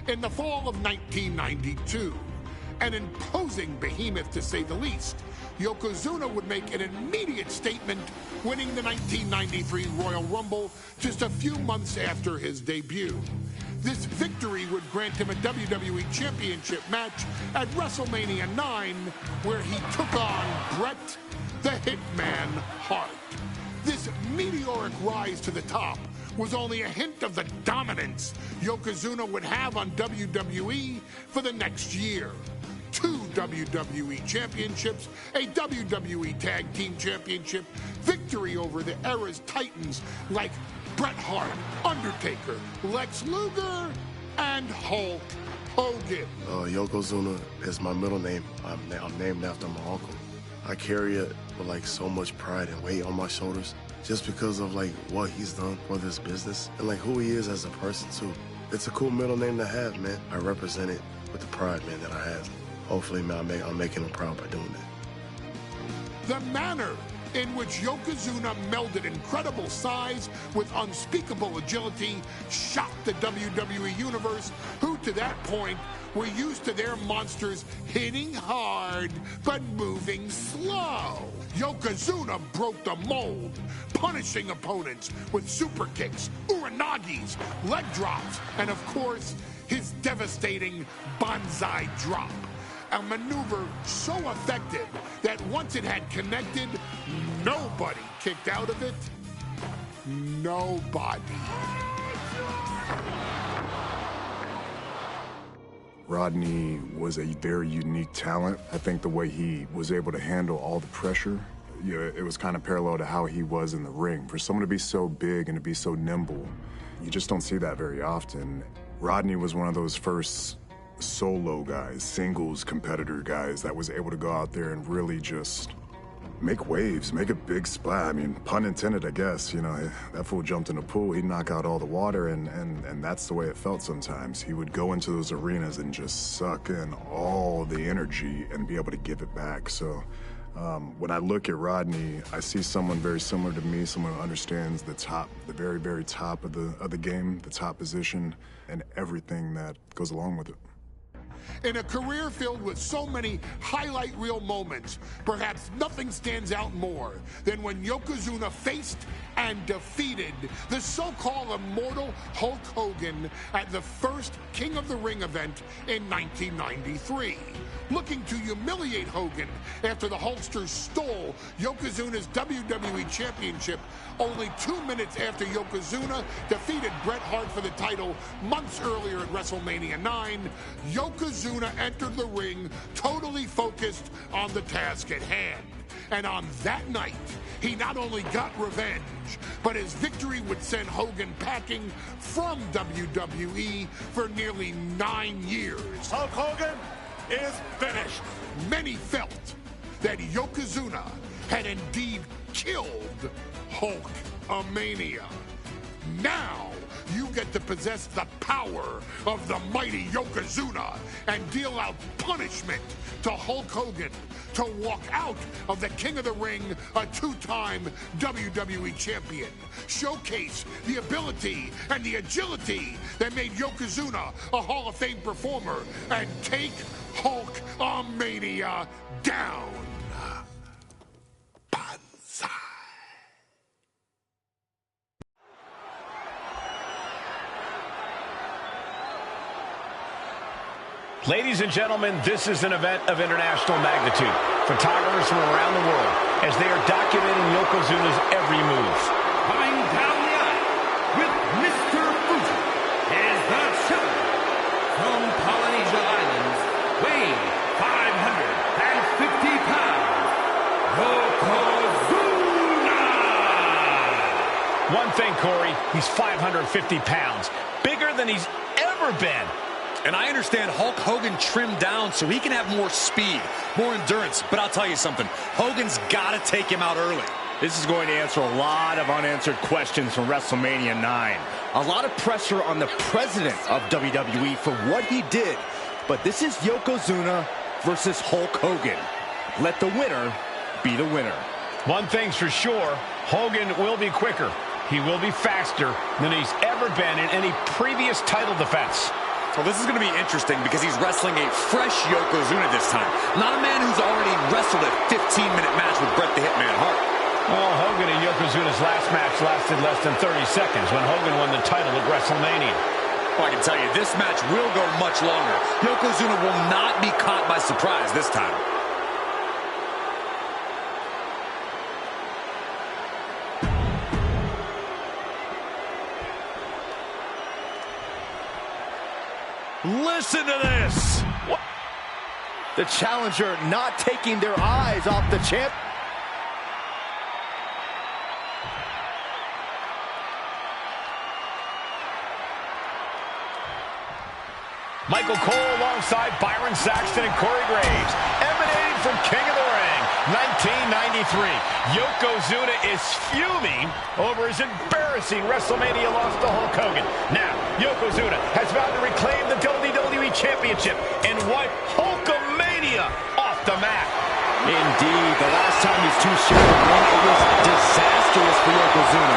in the fall of 1992. An imposing behemoth, to say the least, Yokozuna would make an immediate statement, winning the 1993 Royal Rumble just a few months after his debut. This victory would grant him a WWE Championship match at WrestleMania 9, where he took on Bret the Hitman Hart. This meteoric rise to the top was only a hint of the dominance Yokozuna would have on WWE for the next year. 2 WWE championships, a WWE Tag Team Championship, victory over the era's titans like Bret Hart, Undertaker, Lex Luger, and Hulk Hogan. Yokozuna is my middle name. I'm named after my uncle. I carry it with like so much pride and weight on my shoulders just because of like what he's done for this business and like who he is as a person too. It's a cool middle name to have, man. I represent it with the pride, man, that I have. Hopefully, man, I'm making him proud by doing that. The manner in which Yokozuna melded incredible size with unspeakable agility shocked the WWE Universe, who to that point were used to their monsters hitting hard but moving slow. Yokozuna broke the mold, punishing opponents with super kicks, uranagis, leg drops, and of course, his devastating banzai drop. A maneuver so effective that once it had connected, nobody kicked out of it. Nobody. Rodney was a very unique talent. I think the way he was able to handle all the pressure, it was kind of parallel to how he was in the ring. For someone to be so big and to be so nimble, you just don't see that very often. Rodney was one of those first solo guys, singles competitor guys that was able to go out there and really just make waves, make a big splash. I mean, pun intended, I guess. You know, that fool jumped in the pool, he'd knock out all the water, and that's the way it felt sometimes. He would go into those arenas and just suck in all the energy and be able to give it back. So when I look at Rodney, I see someone very similar to me, someone who understands the top, the very, very top of the game, the top position, and everything that goes along with it. In a career filled with so many highlight reel moments, perhaps nothing stands out more than when Yokozuna faced and defeated the so-called immortal Hulk Hogan at the first King of the Ring event in 1993. Looking to humiliate Hogan after the Hulkster stole Yokozuna's WWE Championship only 2 minutes after Yokozuna defeated Bret Hart for the title months earlier at WrestleMania 9, Yokozuna entered the ring totally focused on the task at hand. And on that night, he not only got revenge, but his victory would send Hogan packing from WWE for nearly 9 years. Hulk Hogan is finished. Many felt that Yokozuna had indeed killed Hulkamania. Now, you get to possess the power of the mighty Yokozuna and deal out punishment to Hulk Hogan to walk out of the King of the Ring, a 2-time WWE champion. Showcase the ability and the agility that made Yokozuna a Hall of Fame performer and take Hulkamania down. Banzai. Ladies and gentlemen, this is an event of international magnitude. Photographers from around the world as they are documenting Yokozuna's every move. Coming down the aisle with Mr. Fuji is the challenger from Polynesia Islands, weighing 550 pounds, Yokozuna! One thing, Corey, he's 550 pounds, bigger than he's ever been. And I understand Hulk Hogan trimmed down so he can have more speed, more endurance. But I'll tell you something, Hogan's got to take him out early. This is going to answer a lot of unanswered questions from WrestleMania 9. A lot of pressure on the president of WWE for what he did. But this is Yokozuna versus Hulk Hogan. Let the winner be the winner. One thing's for sure, Hogan will be quicker. He will be faster than he's ever been in any previous title defense. Well, this is going to be interesting because he's wrestling a fresh Yokozuna this time. Not a man who's already wrestled a 15-minute match with Bret the Hitman Hart. Well, Hogan and Yokozuna's last match lasted less than 30 seconds when Hogan won the title at WrestleMania. Well, I can tell you, this match will go much longer. Yokozuna will not be caught by surprise this time. Listen to this. What? The challenger not taking their eyes off the champ. Michael Cole alongside Byron Saxton and Corey Graves, emanating from King of the Ring, 1993. Yokozuna is fuming over his embarrassing WrestleMania loss to Hulk Hogan. Now, Yokozuna has vowed to reclaim the WWE Championship and wipe Hulkamania off the map. Indeed, the last time these two shared a ring, it was disastrous for Yokozuna.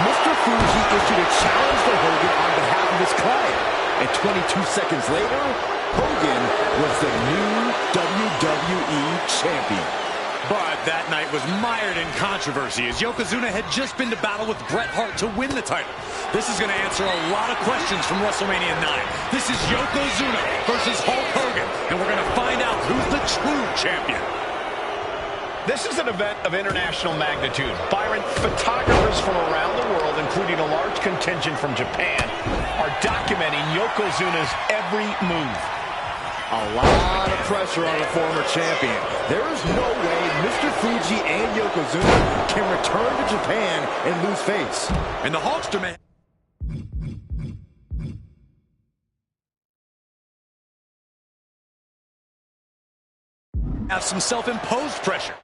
Mr. Fuji issued a challenge to Hogan on behalf of his client. And 22 seconds later, Hogan was the new WWE Champion. But that night was mired in controversy as Yokozuna had just been to battle with Bret Hart to win the title. This is going to answer a lot of questions from WrestleMania 9. This is Yokozuna versus Hulk Hogan, and we're going to find out who's the true champion. This is an event of international magnitude. Byron, photographers from around the world, including a large contingent from Japan, are documenting Yokozuna's every move. A lot of pressure on the former champion. There is no way Mr. Fuji and Yokozuna can return to Japan and lose face. And the Hulkster man have some self-imposed pressure.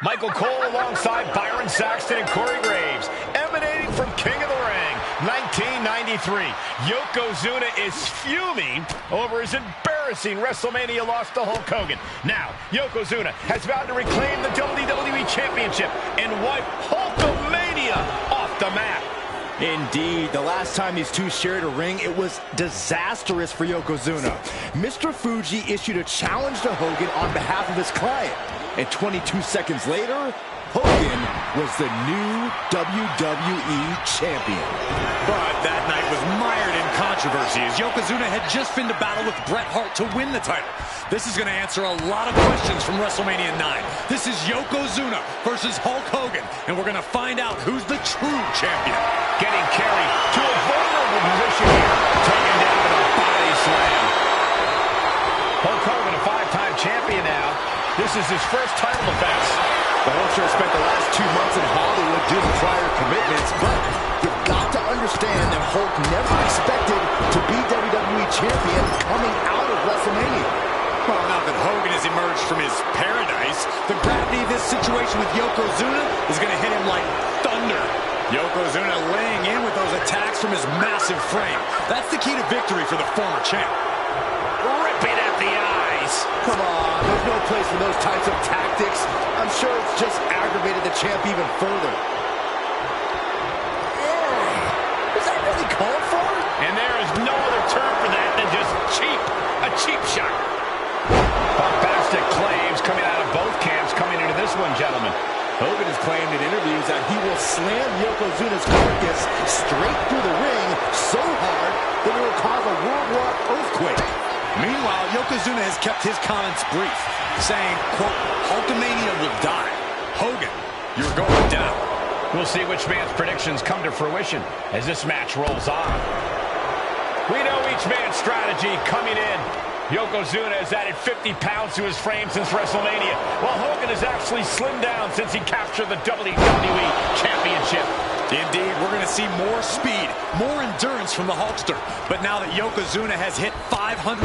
Michael Cole alongside Byron Saxton and Corey Graves, emanating from King of the Ring, 1993. Yokozuna is fuming over his embarrassing WrestleMania loss to Hulk Hogan. Now, Yokozuna has vowed to reclaim the WWE Championship and wipe Hulkamania off the map. Indeed, the last time these two shared a ring, it was disastrous for Yokozuna. Mr. Fuji issued a challenge to Hogan on behalf of his client. And 22 seconds later, Hogan was the new WWE Champion. But that night was mired in controversy as Yokozuna had just been to battle with Bret Hart to win the title. This is going to answer a lot of questions from WrestleMania 9. This is Yokozuna versus Hulk Hogan, and we're going to find out who's the true champion. Getting carried to a vulnerable position here, taken down with a body slam. Hulk Hogan, a five-time champion now. This is his first title defense. The Hulkster spent the last 2 months in Hollywood due to prior commitments, but you've got to understand that Hulk never expected to be WWE Champion coming out of WrestleMania. Well, now that Hogan has emerged from his paradise, the gravity of this situation with Yokozuna is going to hit him like thunder. Yokozuna laying in with those attacks from his massive frame. That's the key to victory for the former champ. Ripping at the eyes. Come on, there's no place for those types of tactics. I'm sure it's just aggravated the champ even further. Was that really called for? And there is no other term for that than just cheap. A cheap shot. Bombastic claims coming out of both camps coming into this one, gentlemen. Hogan has claimed in interviews that he will slam Yokozuna's carcass straight through the ring so hard that it will cause a worldwide earthquake. Meanwhile, Yokozuna has kept his comments brief, saying, quote, Hulkamania will die. Hogan, you're going down. We'll see which man's predictions come to fruition as this match rolls on. We know each man's strategy coming in. Yokozuna has added 50 pounds to his frame since WrestleMania, while Hogan has actually slimmed down since he captured the WWE Championship. Indeed, we're going to see more speed, more endurance from the Hulkster. But now that Yokozuna has hit 550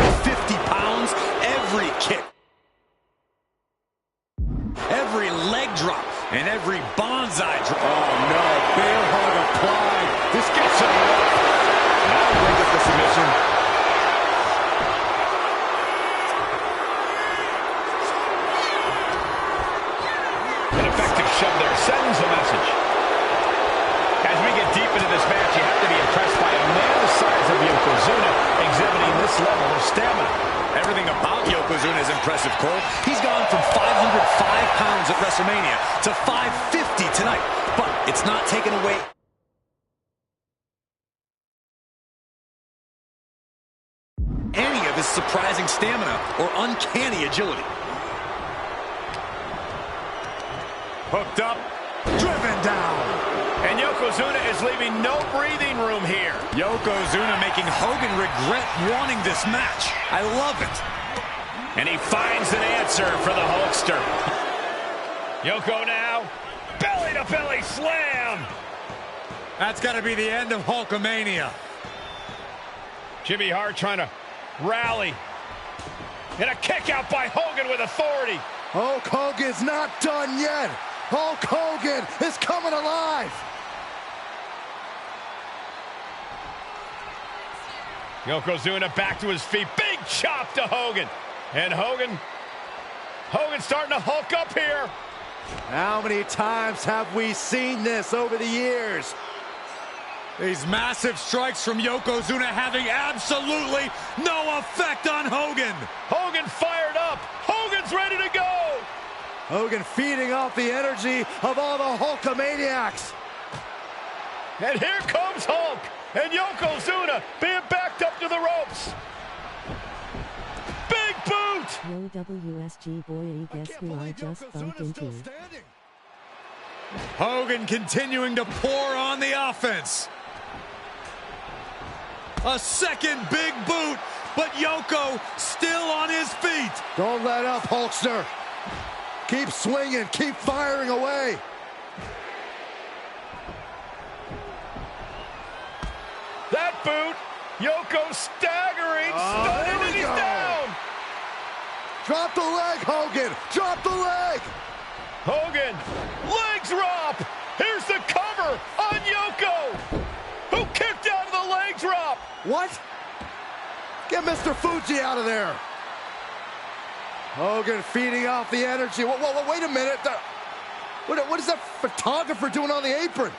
pounds, every kick, every leg drop, and every bonsai drop. Oh no, bear hug applied. This gets him up. Now brings up the submission. An effective shove there sends a message. next level of stamina. Everything about Yokozuna is impressive, Cole. He's gone from 505 pounds at WrestleMania to 550 tonight. But it's not taken away any of his surprising stamina or uncanny agility. Hooked up. Driven down. And Yokozuna is leaving no breathing room here. Yokozuna making Hogan regret wanting this match. I love it. And he finds an answer for the Hulkster. Yoko now. Belly-to-belly slam. That's got to be the end of Hulkamania. Jimmy Hart trying to rally. And a kick out by Hogan with authority. Hulk Hogan's not done yet. Hulk Hogan is coming alive. Yokozuna back to his feet. Big chop to Hogan. And Hogan's starting to hulk up here. How many times have we seen this over the years? These massive strikes from Yokozuna having absolutely no effect on Hogan. Hogan fired up. Hogan's ready to go. Hogan feeding off the energy of all the Hulkamaniacs. And here comes Hulk. And Yokozuna being backed up to the ropes. Big boot. WWSG boy, guess who I just bumped into? Hogan continuing to pour on the offense. A second big boot, but Yoko still on his feet. Don't let up, Hulkster. Keep swinging, keep firing away. That boot, Yoko staggering, stunning, and he's down. Drop the leg, Hogan. Drop the leg. Hogan, leg drop. Here's the cover on Yoko, who kicked out of the leg drop. What? Get Mr. Fuji out of there. Hogan feeding off the energy. Whoa, wait a minute. What is that photographer doing on the apron?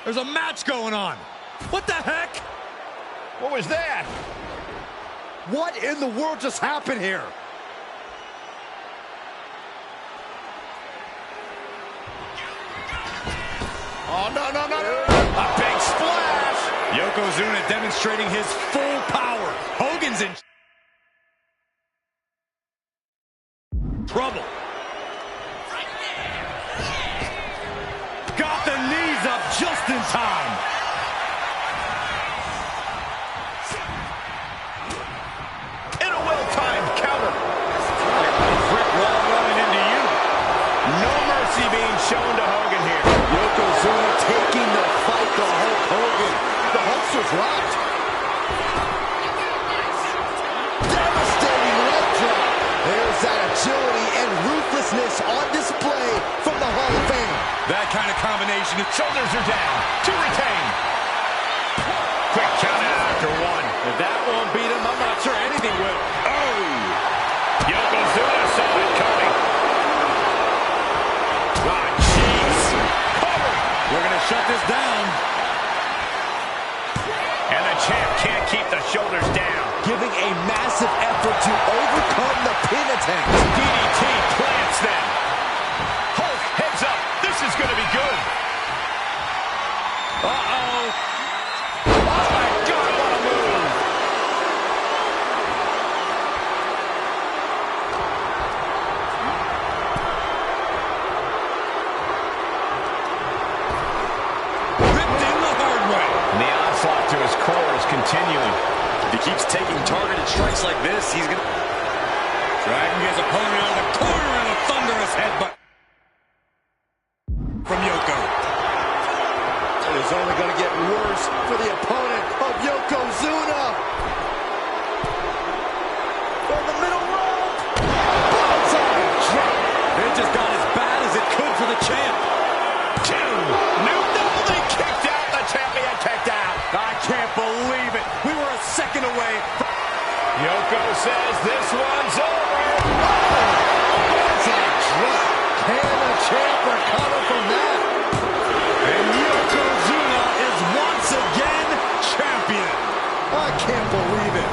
There's a match going on. What the heck? What was that? What in the world just happened here? Oh, no. A big splash. Yokozuna demonstrating his full power. Hogan's in trouble. Got the knees up just in time. In a well-timed counter. Brick wall running into you. No mercy being shown to Hogan here. Yokozuna taking the fight to Hulk Hogan. The Hulkster's rocked. Devastating leg drop. There's that agility and ruthlessness on display from the Hall of Fame. That kind of combination. Shoulders are down. To retain. Quick count out after one. If that won't beat him, I'm not sure anything will. Oh! Yokozuna saw it coming. Ah, jeez. Cover. We're going to shut this down. And the champ can't keep the shoulders down. Giving a massive effort to overcome the pin attempt. DDT plants them. Hulk heads up. This is going to be good. Uh-oh. Oh, my God, what a move. Ripped in the hard way. And the onslaught to his core is continuing. If he keeps taking targeted strikes like this, he's going to dragging his opponent out of the corner in a thunderous headbutt from Yoko. It is only going to get worse for the opponent of Yokozuna. From the middle rope. Bonsai drop. It just got as bad as it could for the champ. No, they kicked out. The champion kicked out. I can't believe it. We were a second away. Yoko says this one's over. Bonsai drop. Can the champ recover from that? And Yokozuna is once again champion. I can't believe it.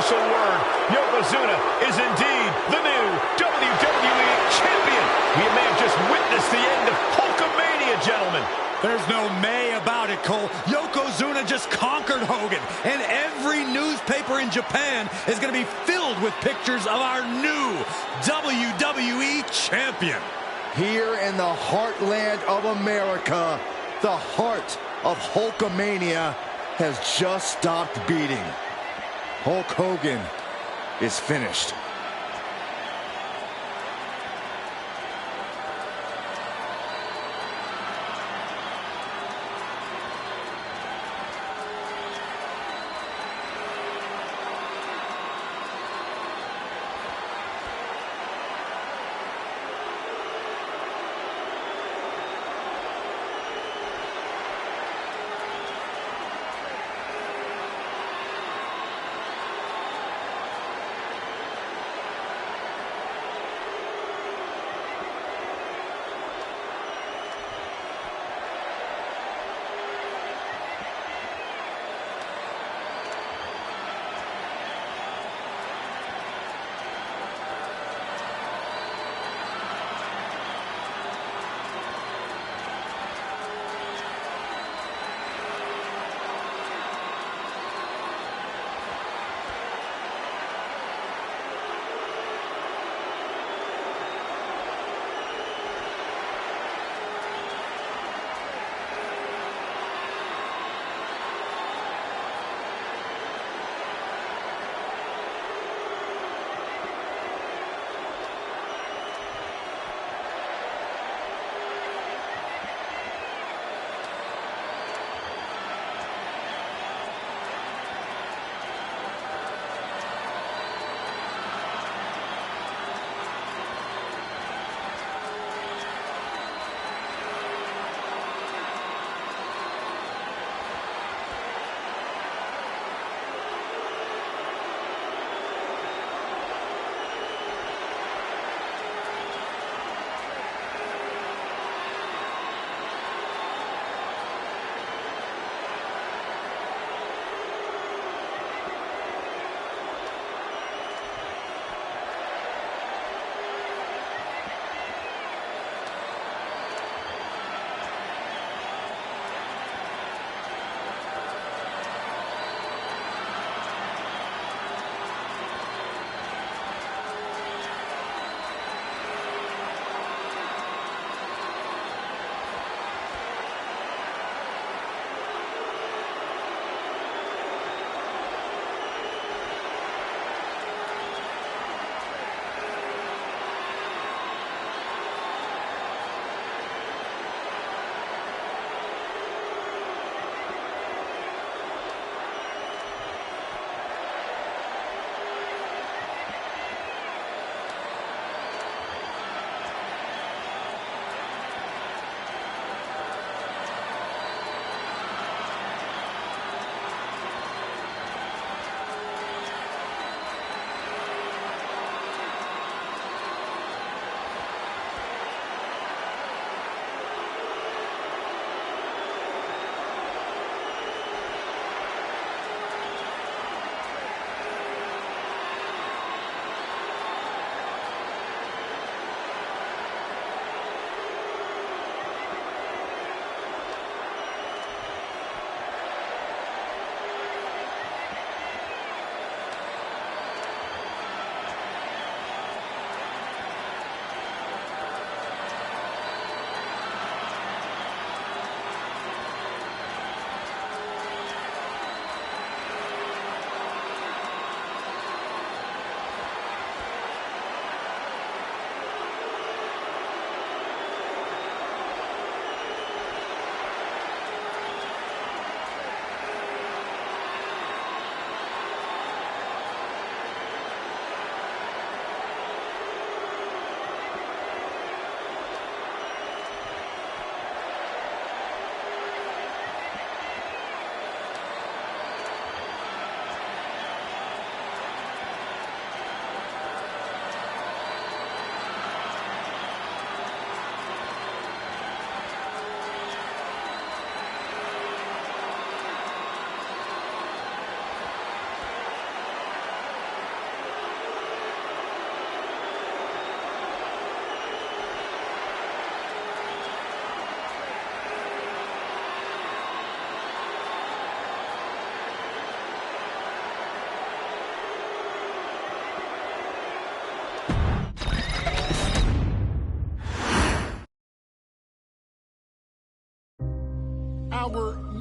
official word. Yokozuna is indeed the new WWE Champion. We may have just witnessed the end of Hulkamania, gentlemen. There's no may about it, Cole. Yokozuna just conquered Hogan, and every newspaper in Japan is going to be filled with pictures of our new WWE Champion. Here in the heartland of America, the heart of Hulkamania has just stopped beating. Hulk Hogan is finished.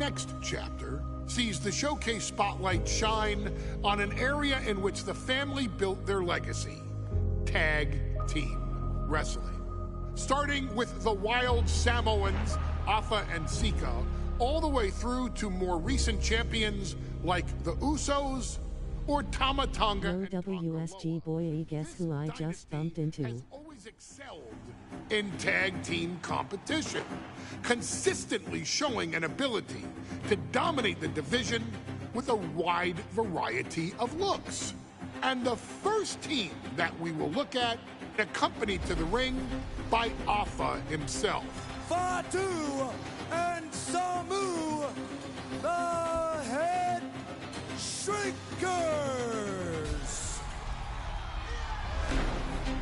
next chapter sees the showcase spotlight shine on an area in which the family built their legacy: tag team wrestling. Starting with the Wild Samoans, Afa and Sika, all the way through to more recent champions like the Usos or Tama Tonga. Yo, WSG boy, guess who I just bumped into? Has always excelled in tag team competition, consistently showing an ability to dominate the division with a wide variety of looks. And the first team that we will look at, accompanied to the ring by Afa himself. Fatu and Samu, the Head Shrinkers.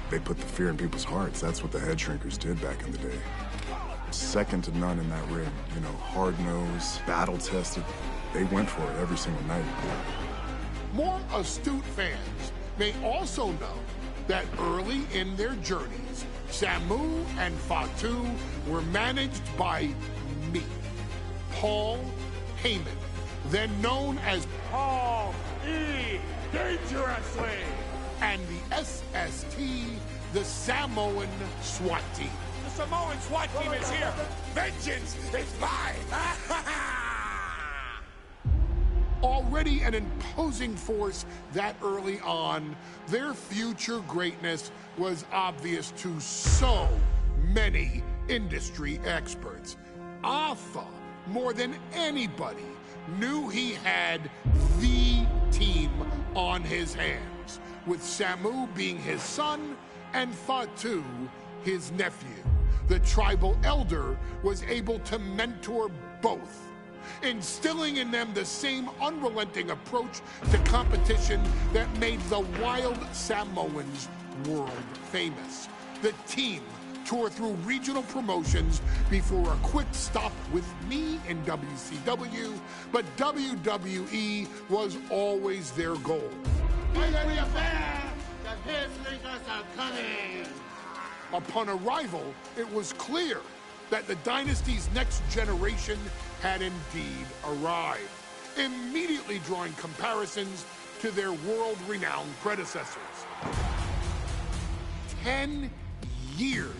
They put the fear in people's hearts. That's what the Head Shrinkers did back in the day. Second to none in that ring. You know, hard-nosed, battle-tested. They went for it every single night. More astute fans may also know that early in their journeys, Samu and Fatu were managed by me, Paul Heyman, then known as Paul E. Dangerously. and the SST, the Samoan SWAT team. The Samoan SWAT team is here. Vengeance is mine. Already an imposing force that early on, their future greatness was obvious to so many industry experts. Afa, more than anybody, knew he had the team on his hands, with Samu being his son and Fatu his nephew. The tribal elder was able to mentor both, instilling in them the same unrelenting approach to competition that made the Wild Samoans world famous. The team toured through regional promotions before a quick stop with me in WCW, but WWE was always their goal. Upon arrival, it was clear that the dynasty's next generation had indeed arrived, immediately drawing comparisons to their world-renowned predecessors. 10 years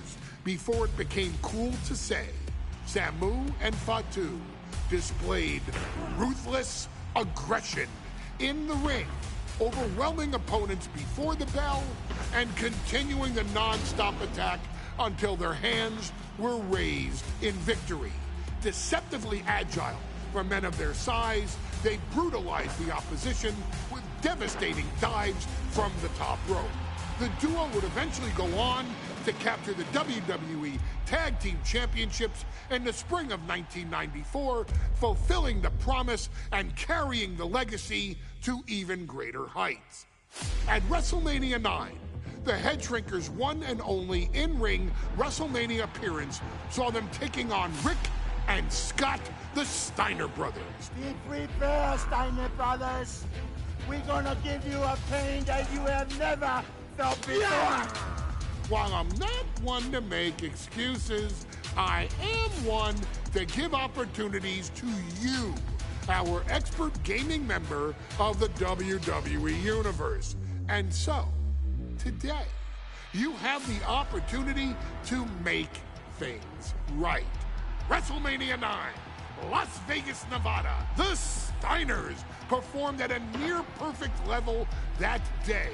before it became cool to say, Samu and Fatu displayed ruthless aggression in the ring, overwhelming opponents before the bell and continuing the non-stop attack until their hands were raised in victory. Deceptively agile for men of their size, they brutalized the opposition with devastating dives from the top rope. The duo would eventually go on to capture the WWE Tag Team Championships in the spring of 1994, fulfilling the promise and carrying the legacy to even greater heights. At WrestleMania 9, the Head Shrinkers' one and only in-ring WrestleMania appearance saw them taking on Rick and Scott, the Steiner brothers. Be prepared, Steiner brothers. We're gonna give you a pain that you have never felt before. While I'm not one to make excuses, I am one to give opportunities to you, our expert gaming member of the WWE Universe. And so, today, you have the opportunity to make things right. WrestleMania 9, Las Vegas, Nevada. The Steiners performed at a near-perfect level that day,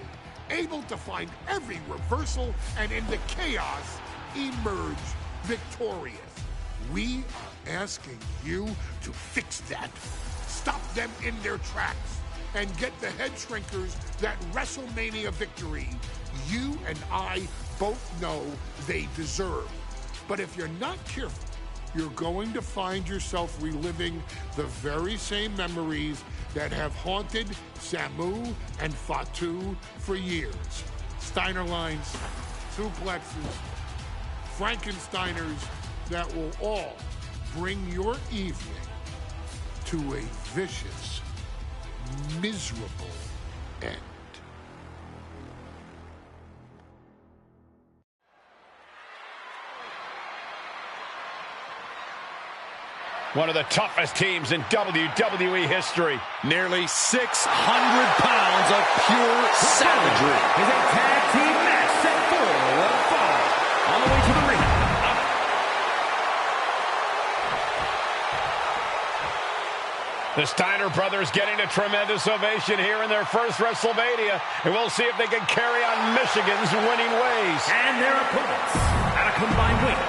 able to find every reversal and in the chaos emerge victorious. We are asking you to fix that, stop them in their tracks, and get the Head Shrinkers that WrestleMania victory you and I both know they deserve. But if you're not careful, you're going to find yourself reliving the very same memories that have haunted Samu and Fatu for years. Steiner lines, suplexes, Frankensteiners that will all bring your evening to a vicious, miserable end. One of the toughest teams in WWE history. Nearly 600 pounds of pure savagery. Is a tag team match set for one fall. On the way to the ring. The Steiner brothers getting a tremendous ovation here in their first WrestleMania. And we'll see if they can carry on Michigan's winning ways. And their opponents at a combined weight.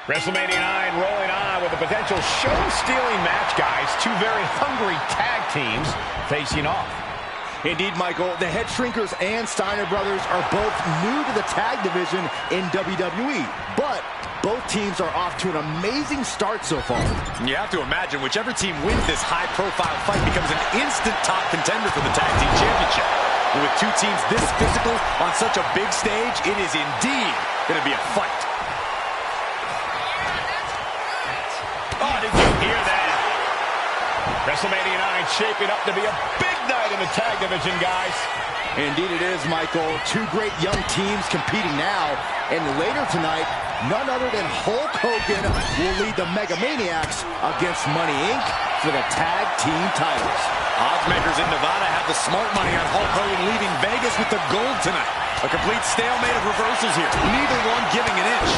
WrestleMania 9 rolling on with a potential show-stealing match, guys. Two very hungry tag teams facing off. Indeed, Michael, the Head Shrinkers and Steiner brothers are both new to the tag division in WWE, but both teams are off to an amazing start so far. You have to imagine whichever team wins this high-profile fight becomes an instant top contender for the Tag Team Championship. And with two teams this physical on such a big stage, it is indeed going to be a fight. Oh, did you hear that? WrestleMania 9 shaping up to be a big night in the tag division, guys. Indeed it is, Michael. Two great young teams competing now. And later tonight, none other than Hulk Hogan will lead the Mega Maniacs against Money Inc. for the tag team titles. Oddsmakers in Nevada have the smart money on Hulk Hogan leaving Vegas with the gold tonight. A complete stalemate of reversals here. Neither one giving an inch.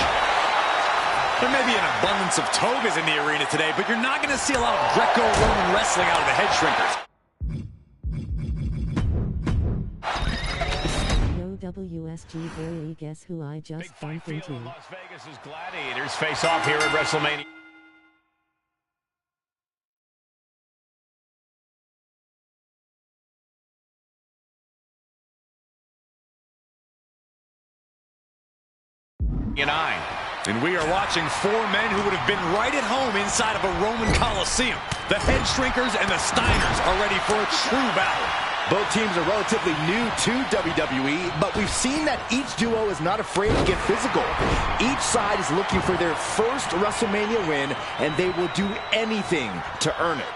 There may be an abundance of togas in the arena today, but you're not going to see a lot of Greco-Roman wrestling out of the Head Shrinkers. WWSKiiiiiiiiii, guess who I just bumped into? Las Vegas' Gladiators face off here at WrestleMania. And we are watching four men who would have been right at home inside of a Roman Coliseum. The Head Shrinkers and the Steiners are ready for a true battle. Both teams are relatively new to WWE, but we've seen that each duo is not afraid to get physical. Each side is looking for their first WrestleMania win, and they will do anything to earn it.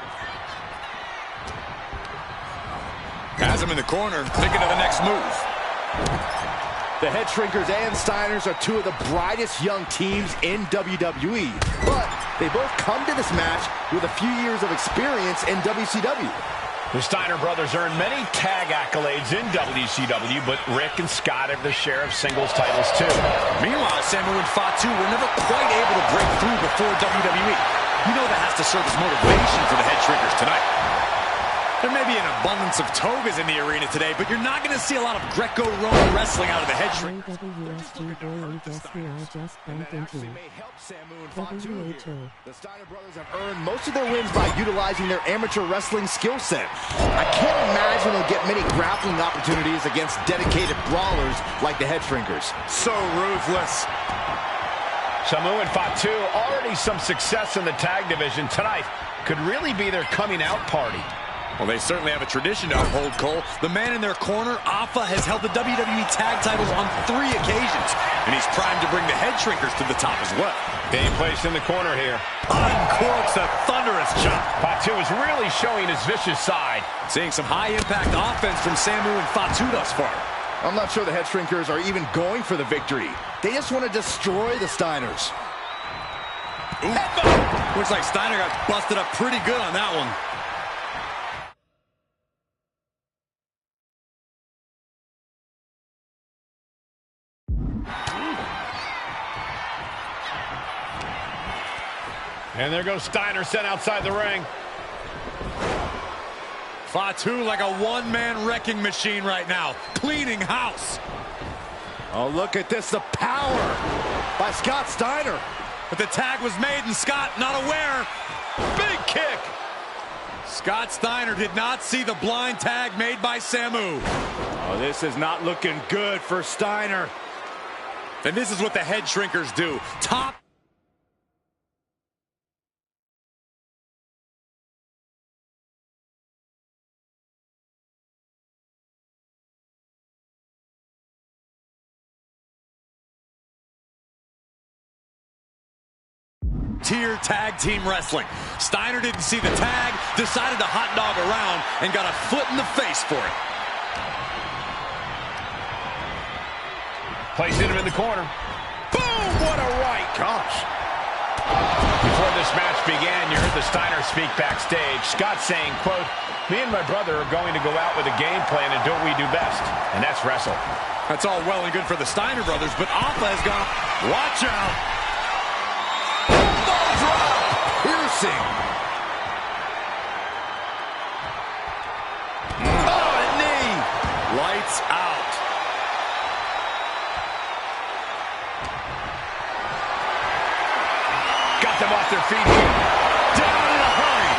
Has him in the corner, thinking of the next move. The Head Shrinkers and Steiners are two of the brightest young teams in WWE, but they both come to this match with a few years of experience in WCW. The Steiner brothers earned many tag accolades in WCW, but Rick and Scott have their share of singles titles too. Meanwhile, Samu and Fatu were never quite able to break through before WWE. You know that has to serve as motivation for the Head Shrinkers tonight. There may be an abundance of togas in the arena today, but you're not going to see a lot of Greco-Roman wrestling out of the Head Shrinkers. WWSKiiiiiiiiii, guess who I just bumped into? WHO. The Steiner brothers have earned most of their wins by utilizing their amateur wrestling skill set. I can't imagine they'll get many grappling opportunities against dedicated brawlers like the Head Shrinkers. So ruthless. Samu and Fatu already some success in the tag division. Tonight could really be their coming out party. Well, they certainly have a tradition to uphold, Cole. The man in their corner, Alpha, has held the WWE tag titles on 3 occasions, and he's primed to bring the Head Shrinkers to the top as well. Game placed in the corner here. Uncorks a thunderous chop. Fatu is really showing his vicious side. Seeing some high-impact offense from Samu and Fatu thus far. I'm not sure the Head Shrinkers are even going for the victory. They just want to destroy the Steiners. Looks like Steiner got busted up pretty good on that one. And there goes Steiner sent outside the ring. Fatu like a one-man wrecking machine right now, cleaning house. Oh, look at this, the power by Scott Steiner. But the tag was made and Scott not aware. Big kick. Scott Steiner did not see the blind tag made by Samu. Oh, this is not looking good for Steiner. And this is what the Head Shrinkers do. Top. Tier tag team wrestling. Steiner didn't see the tag, decided to hot dog around, and got a foot in the face for it. Placing him in the corner. Boom! What a right. Gosh. Before this match began, you heard the Steiners speak backstage. Scott saying, quote, "Me and my brother are going to go out with a game plan and do what we do best, and that's wrestle." That's all well and good for the Steiner brothers, but Alpha has gone. Watch out. Elbow drop. Piercing. Oh, a knee. Lights out. Got them off their feet here. Down in a hurry.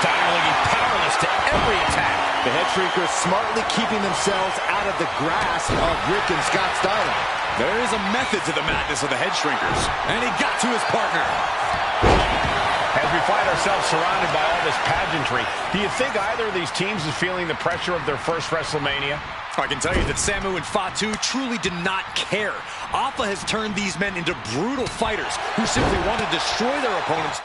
Steiner looking powerless to every attack. The head shrinkers smartly keeping themselves out of the grasp of Rick and Scott Steiner. There is a method to the madness of the head shrinkers. And he got to his partner. As we find ourselves surrounded by all this pageantry, do you think either of these teams is feeling the pressure of their first WrestleMania? I can tell you that Samu and Fatu truly did not care. Alpha has turned these men into brutal fighters who simply want to destroy their opponents.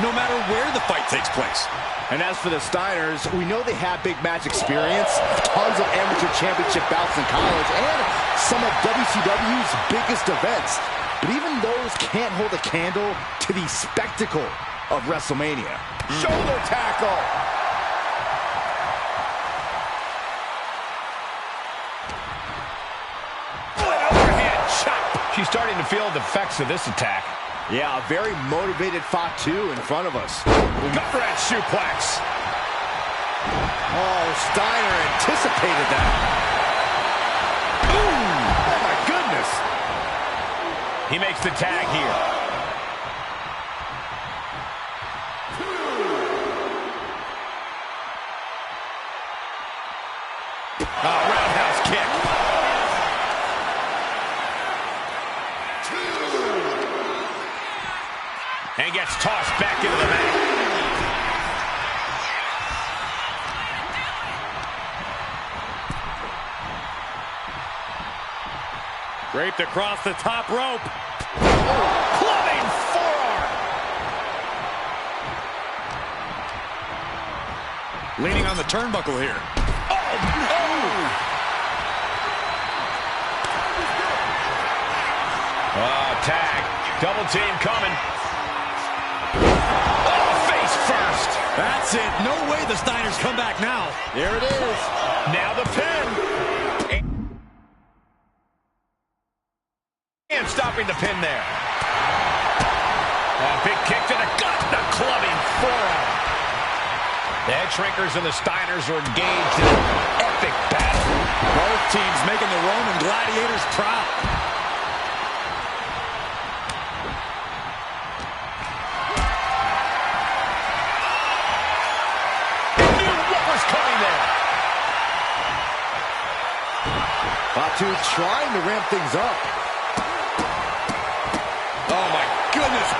No matter where the fight takes place. And as for the Steiners, we know they have big match experience, tons of amateur championship bouts in college, and some of WCW's biggest events. But even those can't hold a candle to the spectacle of WrestleMania. Shoulder tackle! An overhead chop. She's starting to feel the effects of this attack. Yeah, a very motivated Fatu in front of us. Gut-wrench suplex. Oh, Steiner anticipated that. Ooh, oh my goodness. He makes the tag here. Roundhouse kick. And gets tossed back into the mat. Draped across the top rope. Clubbing forearm. Leaning on the turnbuckle here. Tag. Double team coming. Oh, face first. That's it. No way the Steiners come back now. There it is. Now the pin. And stopping the pin there. A big kick to the gut. The clubbing forearm. The head shrinkers and the Steiners are engaged in an epic battle. Both teams making the Roman gladiators proud. Fatu trying to ramp things up. Oh, my goodness.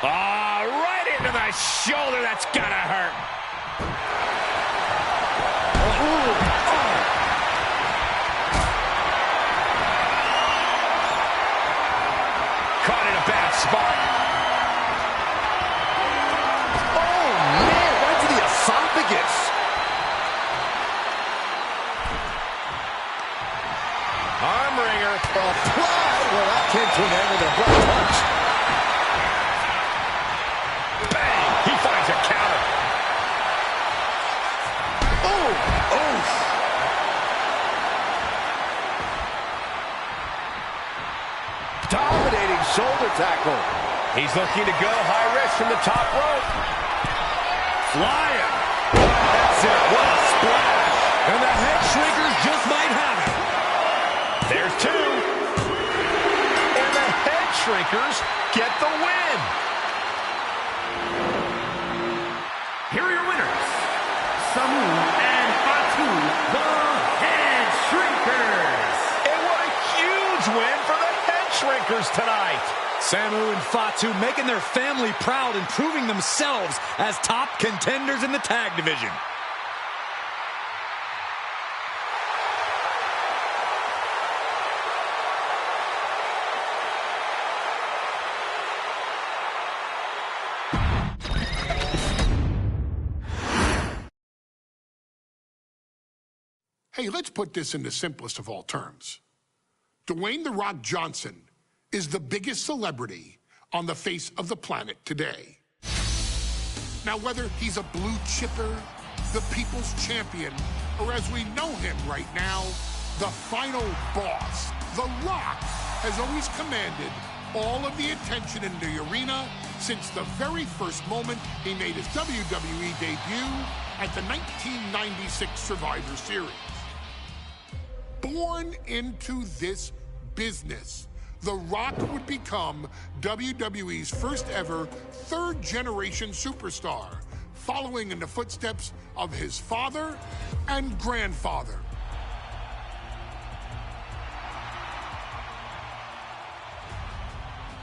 Right into the shoulder. That's gotta hurt. Caught in a bad spot. Oh, man, right to the esophagus. Arm wringer. Applied. Well, that came to an end with a shoulder tackle. He's looking to go high risk from the top rope. Flying. That's it. What a splash. And the head shrinkers just might have it. There's two. And the head shrinkers get the win. Here are your winners, Samu and Fatu, the Head Shrinkers. And what a huge win for the Head Shrinkers tonight. Samu and Fatu making their family proud and proving themselves as top contenders in the tag division. Hey, let's put this in the simplest of all terms. Dwayne "The Rock" Johnson is the biggest celebrity on the face of the planet today. Now, whether he's a blue chipper, the people's champion, or as we know him right now, the final boss, The Rock has always commanded all of the attention in the arena since the very first moment he made his WWE debut at the 1996 Survivor Series. Born into this business, The Rock would become WWE's first ever third-generation superstar, following in the footsteps of his father and grandfather.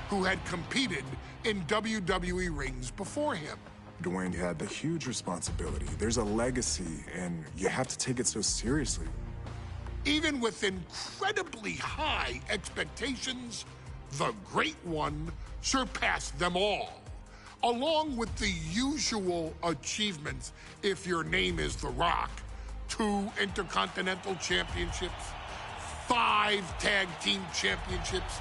Who had competed in WWE rings before him. Dwayne had the huge responsibility. There's a legacy, and you have to take it so seriously. Even with incredibly high expectations, the Great One surpassed them all, along with the usual achievements if your name is The Rock. 2 Intercontinental Championships, 5 Tag Team Championships,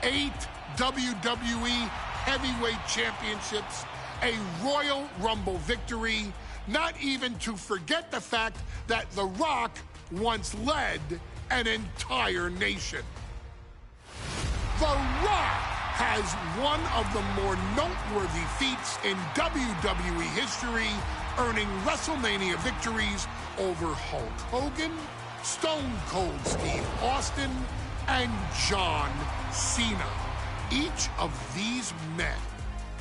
8 WWE Heavyweight Championships, a Royal Rumble victory, not even to forget the fact that The Rock once led an entire nation. The Rock has one of the more noteworthy feats in WWE history, earning WrestleMania victories over Hulk Hogan, Stone Cold Steve Austin, and John Cena. Each of these men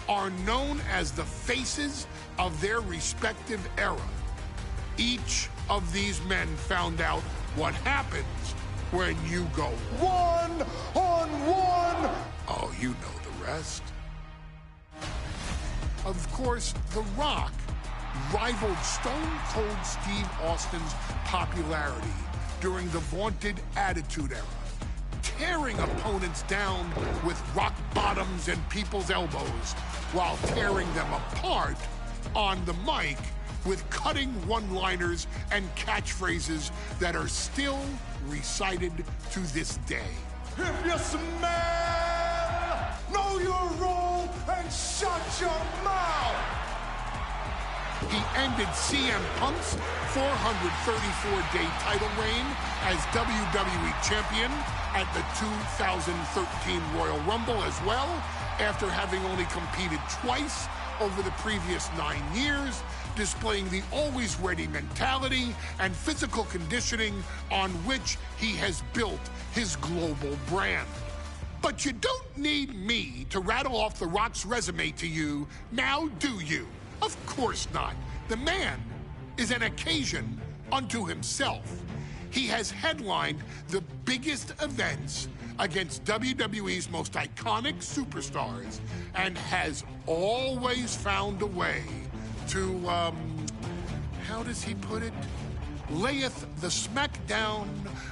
are known as the faces of their respective era. Each of these men found out what happens when you go one-on-one. Oh, you know the rest. Of course, The Rock rivaled Stone Cold Steve Austin's popularity during the vaunted Attitude Era, tearing opponents down with rock bottoms and people's elbows while tearing them apart on the mic with cutting one-liners and catchphrases that are still recited to this day. If you smell, know your role and shut your mouth. He ended CM Punk's 434-day title reign as WWE Champion at the 2013 Royal Rumble as well, after having only competed twice over the previous 9 years, displaying the always ready mentality and physical conditioning on which he has built his global brand. But you don't need me to rattle off The Rock's resume to you, now do you? Of course not. The man is an occasion unto himself. He has headlined the biggest events against WWE's most iconic superstars and has always found a way to, how does he put it? Layeth the smackdown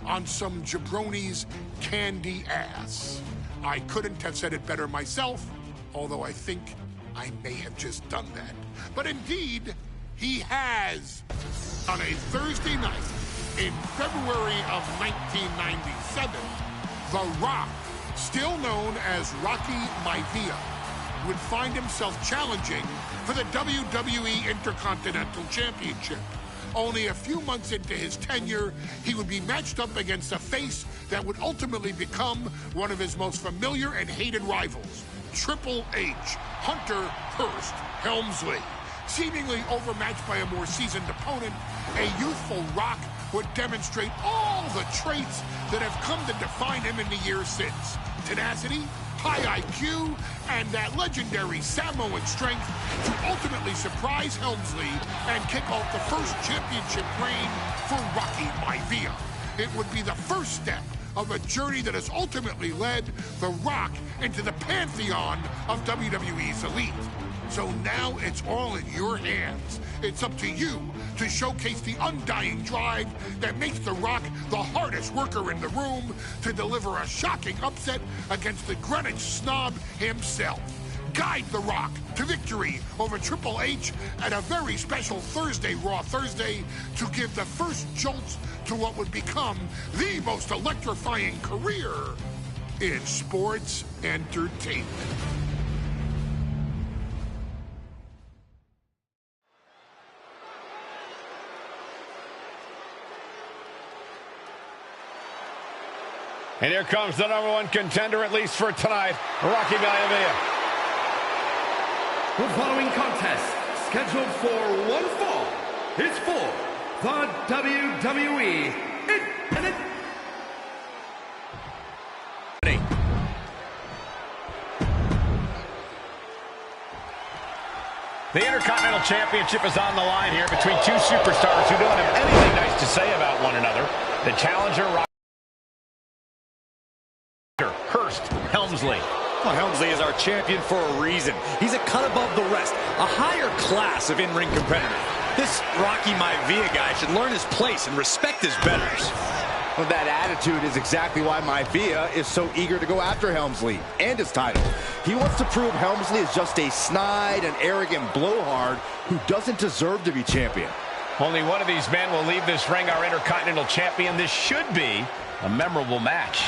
on some jabroni's candy ass. I couldn't have said it better myself, although I think I may have just done that. But indeed, he has. On a Thursday night in February of 1997, The Rock, still known as Rocky Maivia, would find himself challenging for the WWE Intercontinental Championship. Only a few months into his tenure, he would be matched up against a face that would ultimately become one of his most familiar and hated rivals, Triple H, Hunter Hearst Helmsley. Seemingly overmatched by a more seasoned opponent, a youthful Rock would demonstrate all the traits that have come to define him in the years since. Tenacity, high IQ, and that legendary Samoan strength to ultimately surprise Helmsley and kick off the first championship reign for Rocky Maivia. It would be the first step of a journey that has ultimately led The Rock into the pantheon of WWE's elite. So now it's all in your hands. It's up to you to showcase the undying drive that makes The Rock the hardest worker in the room to deliver a shocking upset against the Greenwich snob himself. Guide The Rock to victory over Triple H at a very special Thursday, Raw Thursday, to give the first jolts to what would become the most electrifying career in sports entertainment. And here comes the #1 contender, at least for tonight, Rocky Maivia. The following contest, scheduled for one fall, is for the WWE Independent. The Intercontinental Championship is on the line here between two superstars who don't have anything nice to say about one another. The challenger, Hearst Helmsley. Well, Helmsley is our champion for a reason. He's a cut above the rest, a higher class of in-ring competitor. This Rocky Maivia guy should learn his place and respect his betters. Well, that attitude is exactly why Maivia is so eager to go after Helmsley and his title. He wants to prove Helmsley is just a snide and arrogant blowhard who doesn't deserve to be champion. Only one of these men will leave this ring our Intercontinental Champion. This should be a memorable match.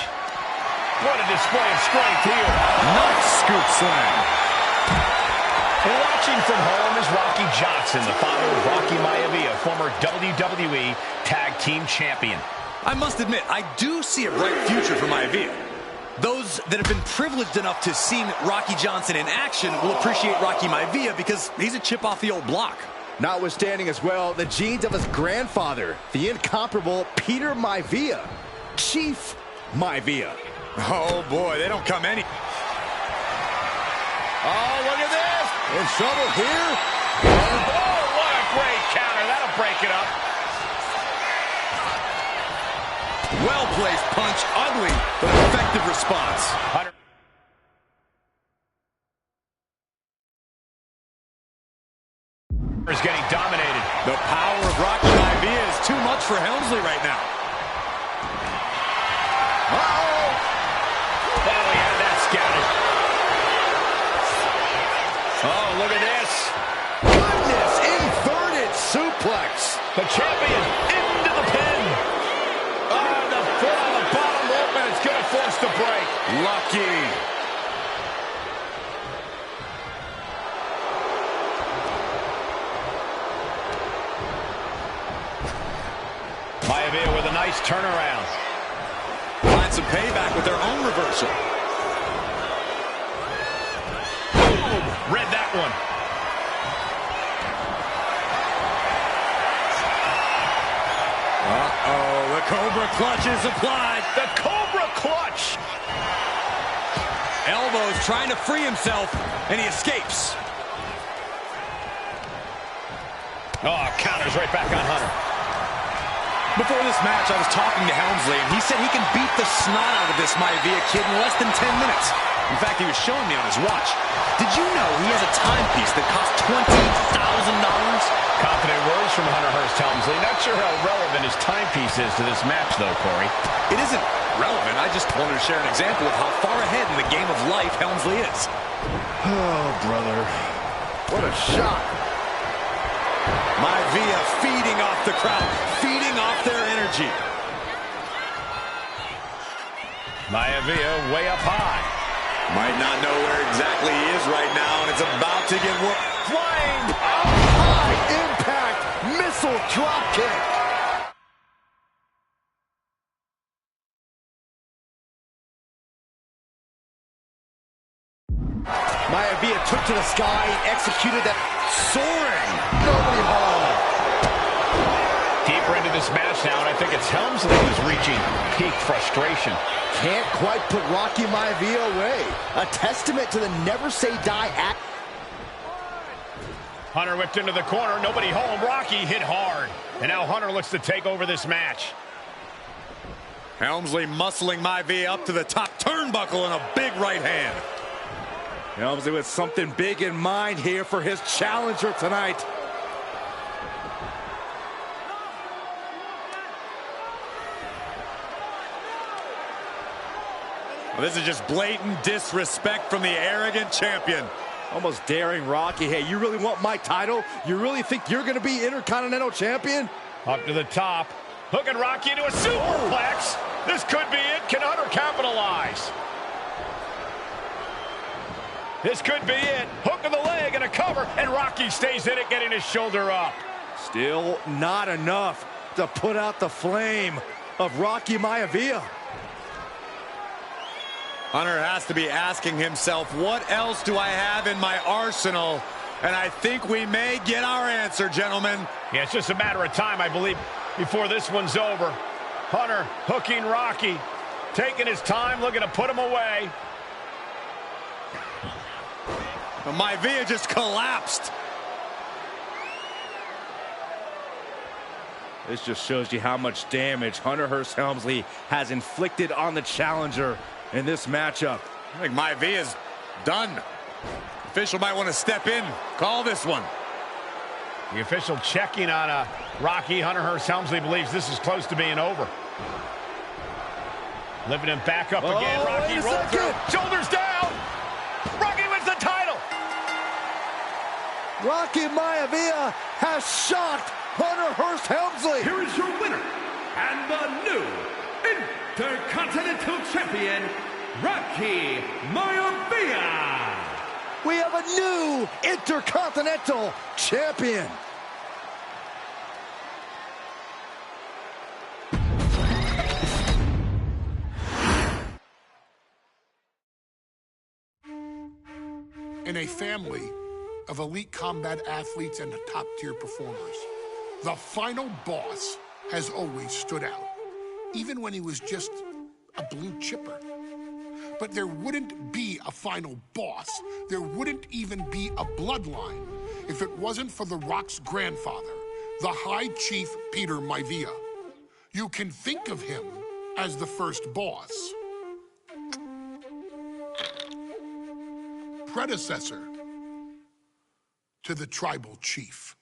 What a display of strength here. Nice scoop slam. Watching from home is Rocky Johnson, the father of Rocky Maivia, former WWE Tag Team Champion. I must admit, I do see a bright future for Maivia. Those that have been privileged enough to see Rocky Johnson in action will appreciate Rocky Maivia because he's a chip off the old block. Notwithstanding as well the genes of his grandfather, the incomparable Peter Maivia, Chief Maivia. Oh boy, they don't come any. Oh, look at this! In trouble here. Oh, what a great counter. That'll break it up. Well-placed punch, ugly, but an effective response. Is getting dominated. The power of Rocky Maivia is too much for Helmsley right now. Uh-oh! Oh, he had that scouted. Oh, look at this. Goodness, inverted suplex. The champion into the pin. Oh, the foot on the bottom rope, and it's going to force the break. Lucky. Maivia with a nice turnaround. Find some payback with their own reversal. Boom! Read that one. Uh-oh, the Cobra Clutch is applied. The Cobra Clutch! Elbows trying to free himself, and he escapes. Oh, counters right back on Hunter. Before this match, I was talking to Helmsley, and he said he can beat the snot out of this Maivia kid in less than 10 minutes. In fact, he was showing me on his watch. Did you know he has a timepiece that costs $20,000? Confident words from Hunter Hearst Helmsley. Not sure how relevant his timepiece is to this match, though, Corey. It isn't relevant. I just wanted to share an example of how far ahead in the game of life Helmsley is. Oh, brother. What a shot. Maivia feeding off the crowd, feeding off their energy. Maivia way up high. Might not know where exactly he is right now, and it's about to get worse. Flying! High impact missile drop kick. Maivia took to the sky and executed that soaring nobody hold. Deeper into this match now, and I think it's Helmsley who's reaching peak frustration. Can't quite put Rocky Maivia away. A testament to the never say die act. Hunter whipped into the corner, nobody home. Rocky hit hard. And now Hunter looks to take over this match. Helmsley muscling Maivia up to the top turnbuckle in a big right hand. Helmsley with something big in mind here for his challenger tonight. Well, this is just blatant disrespect from the arrogant champion. Almost daring Rocky. Hey, you really want my title? You really think you're going to be Intercontinental Champion? Up to the top. Hooking Rocky into a superplex. This could be it. Can Hunter capitalize? This could be it. Hook of the leg and a cover. And Rocky stays in it, getting his shoulder up. Still not enough to put out the flame of Rocky Maivia. Hunter has to be asking himself, what else do I have in my arsenal? And I think we may get our answer, gentlemen. Yeah, it's just a matter of time, I believe, before this one's over. Hunter hooking Rocky, taking his time, looking to put him away. Maivia just collapsed. This just shows you how much damage Hunter Hearst Helmsley has inflicted on the challenger in this matchup. I think Maivia's done. Official might want to step in, call this one. The official checking on Rocky. Hunter Hearst Helmsley believes this is close to being over. Lifting him back up again. Rocky rolls through. Shoulders down. Rocky wins the title. Rocky Maivia has shocked Hunter Hearst Helmsley. Here is your winner and the new Intercontinental Champion, Rocky Maivia. We have a new Intercontinental Champion. In a family of elite combat athletes and top-tier performers, the final boss has always stood out, even when he was just a blue chipper. But there wouldn't be a final boss. There wouldn't even be a bloodline if it wasn't for The Rock's grandfather, the High Chief Peter Maivia. You can think of him as the first boss. Predecessor to the tribal chief.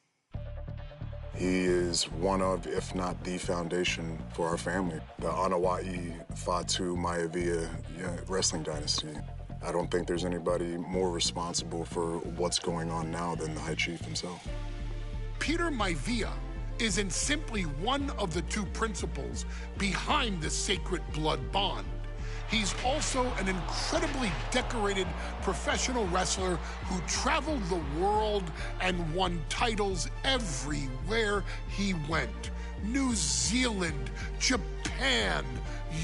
He is one of, if not the foundation for our family. The Anoa'i Fatu Maivia wrestling dynasty. I don't think there's anybody more responsible for what's going on now than the High Chief himself. Peter Maivia isn't simply one of the two principals behind the sacred blood bond. He's also an incredibly decorated professional wrestler who traveled the world and won titles everywhere he went. New Zealand, Japan,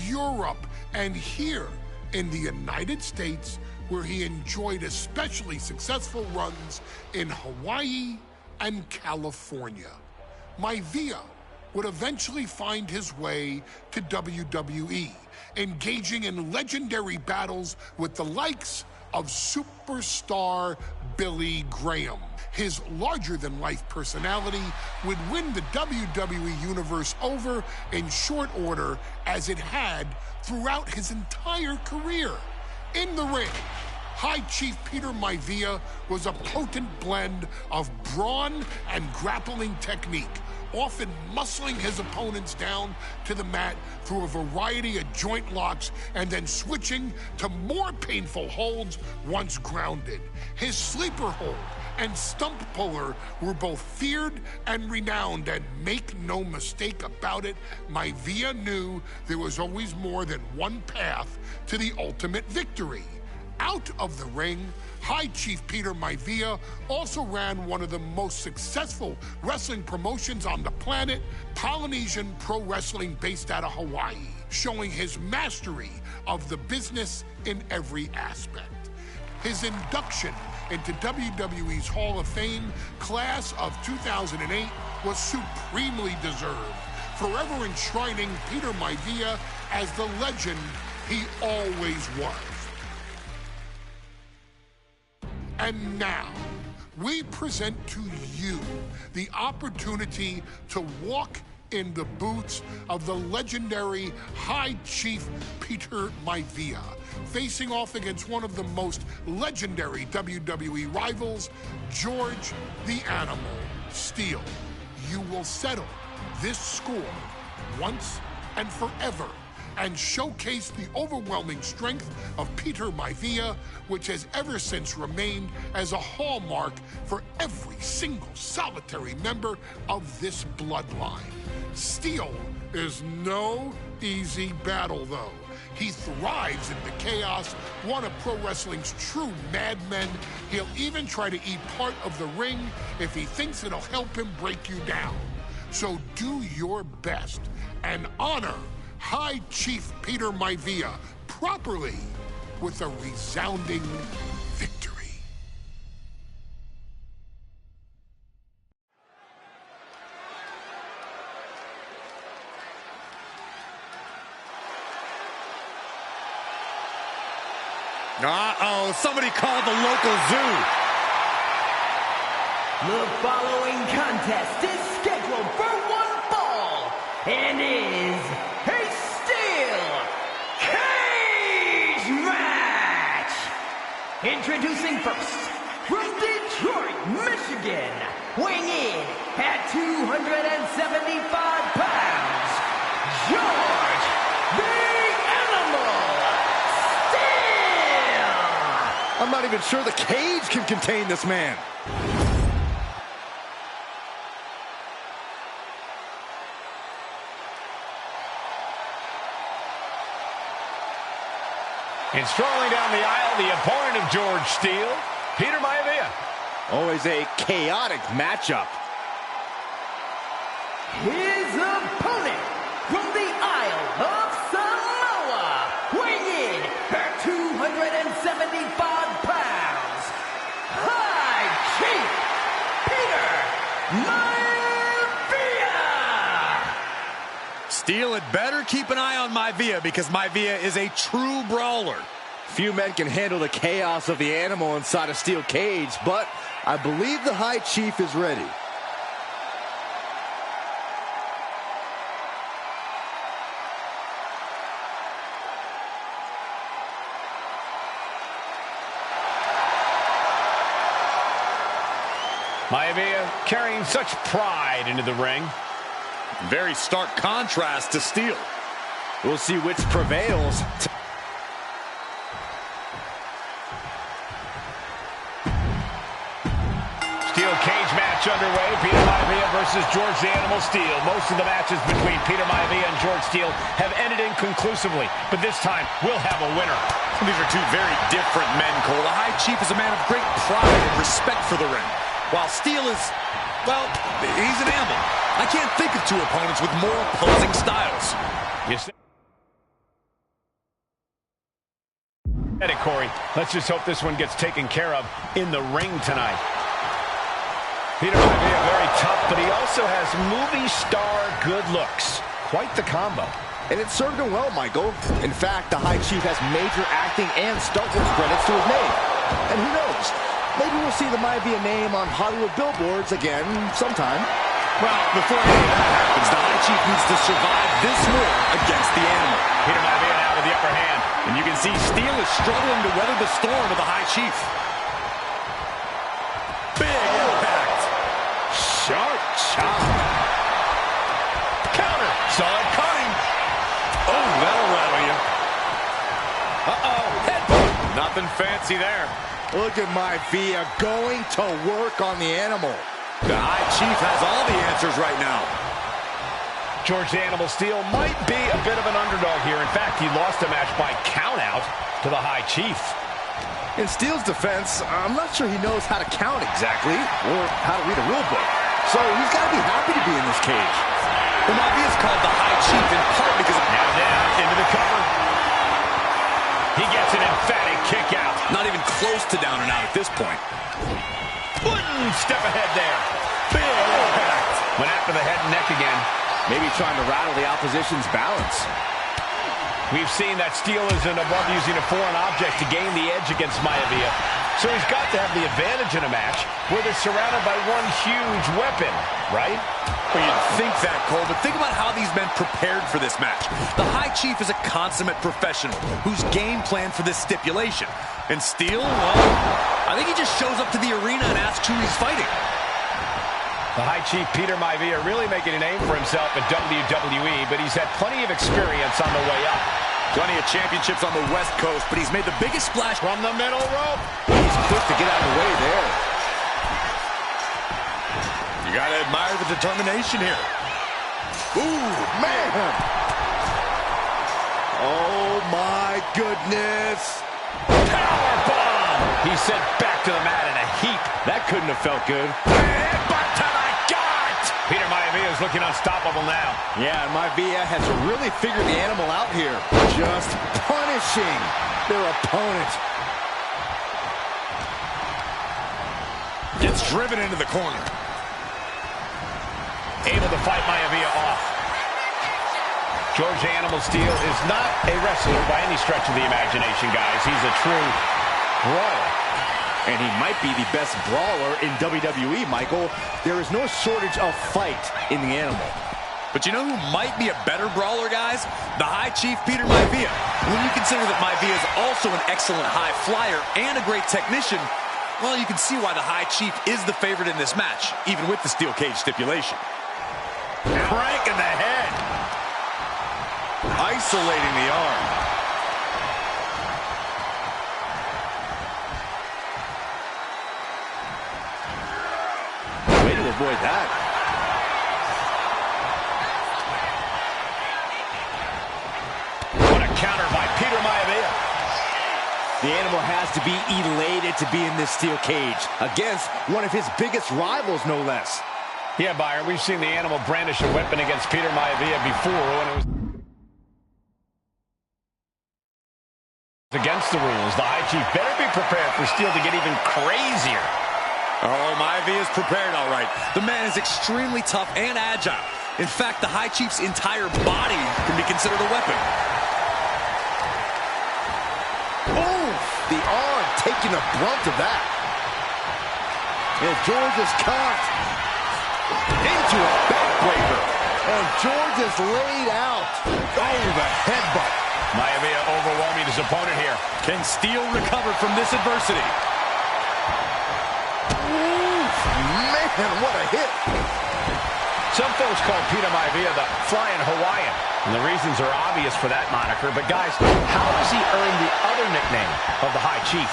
Europe, and here in the United States, where he enjoyed especially successful runs in Hawaii and California. Maivia would eventually find his way to WWE, engaging in legendary battles with the likes of superstar Billy Graham. His larger-than-life personality would win the WWE Universe over in short order, as it had throughout his entire career. In the ring, High Chief Peter Maivia was a potent blend of brawn and grappling technique, often muscling his opponents down to the mat through a variety of joint locks and then switching to more painful holds once grounded. His sleeper hold and stump puller were both feared and renowned, and make no mistake about it, Maivia knew there was always more than one path to the ultimate victory. Out of the ring, High Chief Peter Maivia also ran one of the most successful wrestling promotions on the planet, Polynesian Pro Wrestling, based out of Hawaii, showing his mastery of the business in every aspect. His induction into WWE's Hall of Fame class of 2008 was supremely deserved, forever enshrining Peter Maivia as the legend he always was. And now, we present to you the opportunity to walk in the boots of the legendary High Chief Peter Maivia, facing off against one of the most legendary WWE rivals, George the Animal Steele. You will settle this score once and forever and showcase the overwhelming strength of Peter Maivia, which has ever since remained as a hallmark for every single solitary member of this bloodline. Steele is no easy battle, though. He thrives in the chaos, one of pro wrestling's true madmen. He'll even try to eat part of the ring if he thinks it'll help him break you down. So do your best and honor High Chief Peter Maivia properly with a resounding victory. Uh-oh, somebody called the local zoo. The following contest is scheduled for one fall and is a steel cage match. Introducing first, from Detroit, Michigan, weighing in at 275 pounds, George the Animal Steele. I'm not even sure the cage can contain this man. And strolling down the aisle, the opponent of George Steele, Peter Maivia. Always a chaotic matchup. His opponent from the Isle of Samoa, weighing in at 275 pounds, High Chief Peter Maivia. Steele had better keep an eye on Maivia because Maivia is a true brawler. Few men can handle the chaos of the animal inside a steel cage, but I believe the High Chief is ready. Maivia carrying such pride into the ring. Very stark contrast to Steele. We'll see which prevails. Steel cage match underway. Peter Maivia versus George the Animal Steele. Most of the matches between Peter Maivia and George Steele have ended inconclusively, but this time we'll have a winner. These are two very different men, Cole. The High Chief is a man of great pride and respect for the ring, while Steele is, well, he's an animal. I can't think of two opponents with more opposing styles. Yes. Corey, let's just hope this one gets taken care of in the ring tonight. Peter Maivia very tough, but he also has movie star good looks. Quite the combo. And it served him well, Michael. In fact, the High Chief has major acting and stuntwork credits to his name. And who knows, maybe we'll see the Maivia name on Hollywood billboards again sometime. Well, before any of that happens, the High Chief needs to survive this war against the animal. Peter Maivia now with the upper hand. And you can see Steele is struggling to weather the storm of the High Chief. Big impact. Sharp chop. Counter. Saw it coming. Oh, that'll rattle you. Uh-oh. Headbutt. Nothing fancy there. Look at Maivia going to work on the animal. The High Chief has all the answers right now. George the Animal Steele might be a bit of an underdog here. In fact, he lost a match by countout to the High Chief. In Steele's defense, I'm not sure he knows how to count exactly or how to read a rule book. So he's got to be happy to be in this cage. The Mavi is called the High Chief in part because of... Now down into the cover. He gets an emphatic kick out. Not even close to down and out at this point. One step ahead there. Big impact. Went after the head and neck again. Maybe trying to rattle the opposition's balance. We've seen that Steele isn't above using a foreign object to gain the edge against Maivia. So he's got to have the advantage in a match where they're surrounded by one huge weapon, right? Well, you'd think that, Cole, but think about how these men prepared for this match. The High Chief is a consummate professional who's game planned for this stipulation. And Steele, well, I think he just shows up to the arena and asks who he's fighting. The High Chief, Peter Maivia, really making a name for himself at WWE, but he's had plenty of experience on the way up. Plenty of championships on the West Coast, but he's made the biggest splash from the middle rope. He's quick to get out of the way there. You gotta admire the determination here. Ooh, man! Oh, my goodness! Powerbomb! He's sent back to the mat in a heap. That couldn't have felt good. Headbutt to the gut! Peter Maivia is looking unstoppable now. Yeah, and Maivia has really figured the animal out here. Just punishing their opponent. Gets driven into the corner. Able to fight Maivia off. George Animal Steele is not a wrestler by any stretch of the imagination, guys. He's a true brawler. And he might be the best brawler in WWE, Michael. There is no shortage of fight in the animal. But you know who might be a better brawler, guys? The High Chief, Peter Maivia. When you consider that Maivia is also an excellent high flyer and a great technician, well, you can see why the High Chief is the favorite in this match, even with the steel cage stipulation. Crank in the head. Isolating the arm. Way to avoid that. What a counter by Peter Maivia. The animal has to be elated to be in this steel cage against one of his biggest rivals, no less. Yeah, Byron, we've seen the animal brandish a weapon against Peter Maivia before when it was against the rules. The High Chief better be prepared for Steele to get even crazier. Oh, Maivia is prepared, all right. The man is extremely tough and agile. In fact, the High Chief's entire body can be considered a weapon. Oh, the arm taking the brunt of that. And George is caught into a backbreaker. And George is laid out. Oh, the headbutt. Maivia overwhelming his opponent here. Can Steele recover from this adversity? Man, what a hit. Some folks call Peter Maivia the Flying Hawaiian, and the reasons are obvious for that moniker. But guys, how does he earn the other nickname of the High Chief?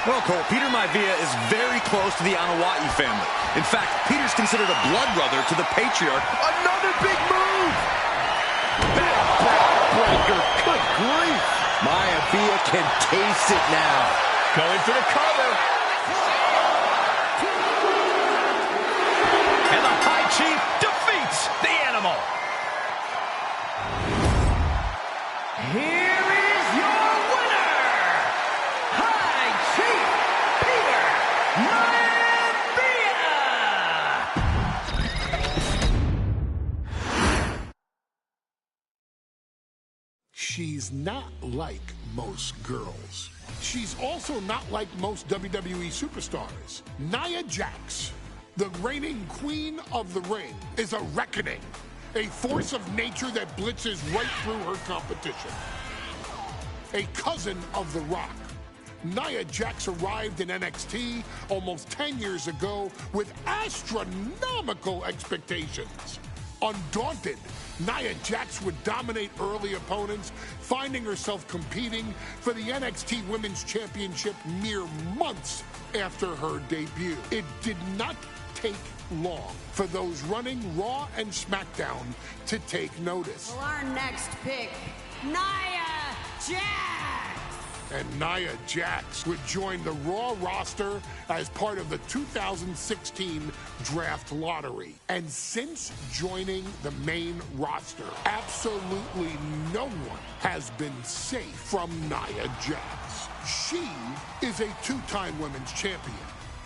Well, Cole, Peter Maivia is very close to the Anawai family. In fact, Peter's considered a blood brother to the Patriarch. Another big move! Backbreaker, good grief! Maivia can taste it now. Going for the cover. And the High Chief defeats the animal. Here is your winner, High Chief Peter Maivia. She's not like most girls. She's also not like most WWE superstars. Nia Jax, the reigning queen of the ring, is a reckoning, a force of nature that blitzes right through her competition. A cousin of The Rock, Nia Jax arrived in NXT almost 10 years ago with astronomical expectations. Undaunted, Nia Jax would dominate early opponents, finding herself competing for the NXT Women's Championship mere months after her debut. It did not take long for those running Raw and SmackDown to take notice. Well, our next pick, Nia Jax. and Nia Jax would join the Raw roster as part of the 2016 draft lottery. And since joining the main roster, absolutely no one has been safe from Nia Jax. She is a two-time women's champion.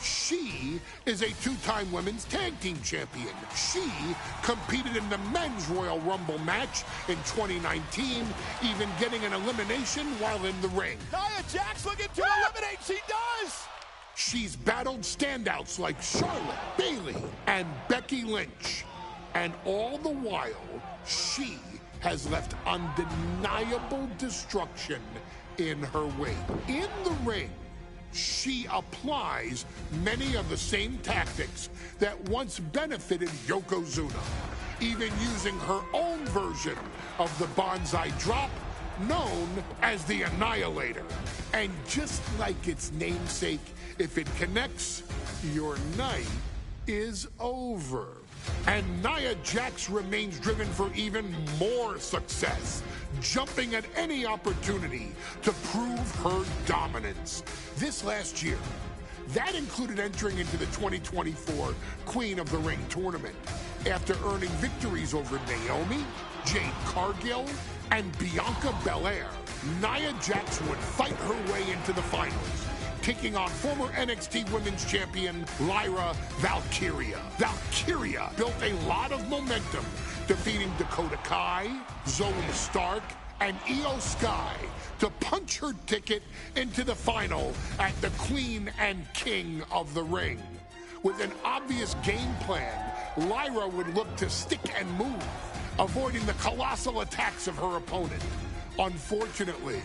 She is a two-time women's tag team champion. She competed in the men's Royal Rumble match in 2019, even getting an elimination while in the ring. Nia Jax looking to eliminate. She does. She's battled standouts like Charlotte, Bayley, and Becky Lynch. And all the while, she has left undeniable destruction in her wake. In the ring, she applies many of the same tactics that once benefited Yokozuna, even using her own version of the Bonsai Drop, known as the Annihilator. And just like its namesake, if it connects, your night is over. And Nia Jax remains driven for even more success, jumping at any opportunity to prove her dominance. This last year, that included entering into the 2024 Queen of the Ring tournament after earning victories over Naomi, Jade Cargill, and Bianca Belair. Nia Jax would fight her way into the finals, taking on former NXT Women's Champion Lyra Valkyria. Valkyria built a lot of momentum, defeating Dakota Kai, Zoe Stark, and Io Sky to punch her ticket into the final at the Queen and King of the Ring. With an obvious game plan, Lyra would look to stick and move, avoiding the colossal attacks of her opponent. Unfortunately,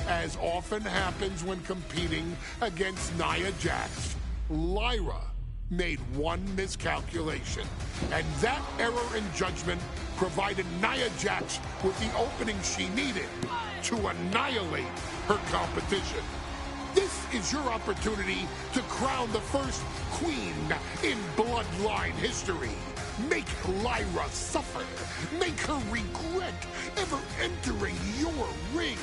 as often happens when competing against Nia Jax, Lyra made one miscalculation, and that error in judgment provided Nia Jax with the opening she needed to annihilate her competition. This is your opportunity to crown the first queen in Bloodline history. Make Lyra suffer. Make her regret ever entering your ring.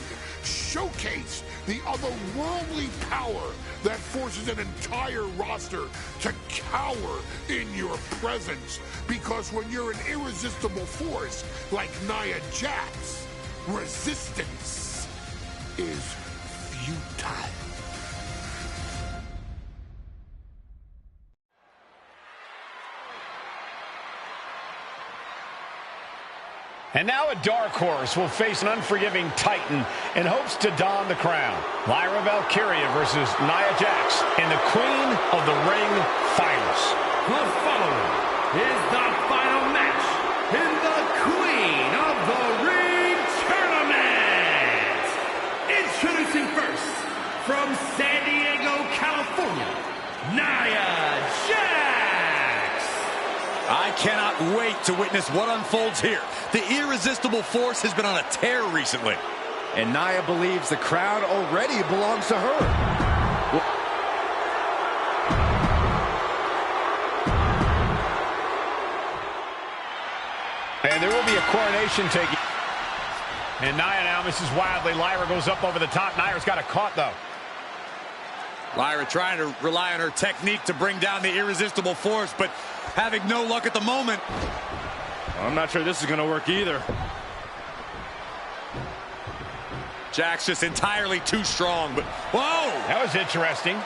Showcase the otherworldly power that forces an entire roster to cower in your presence. Because when you're an irresistible force like Nia Jax, resistance is futile. And now a dark horse will face an unforgiving titan in hopes to don the crown. Lyra Valkyria versus Nia Jax in the Queen of the Ring Finals. The following is the final match in the Queen of the Ring Tournament. Introducing first, from San Diego, California, Nia Jax. I cannot wait to witness what unfolds here. The irresistible force has been on a tear recently. And Nia believes the crown already belongs to her. And there will be a coronation taking. And Nia now misses wildly. Lyra goes up over the top. Nia's got it caught, though. Lyra trying to rely on her technique to bring down the irresistible force, but having no luck at the moment. I'm not sure this is going to work either. Jax just entirely too strong, but whoa! That was interesting.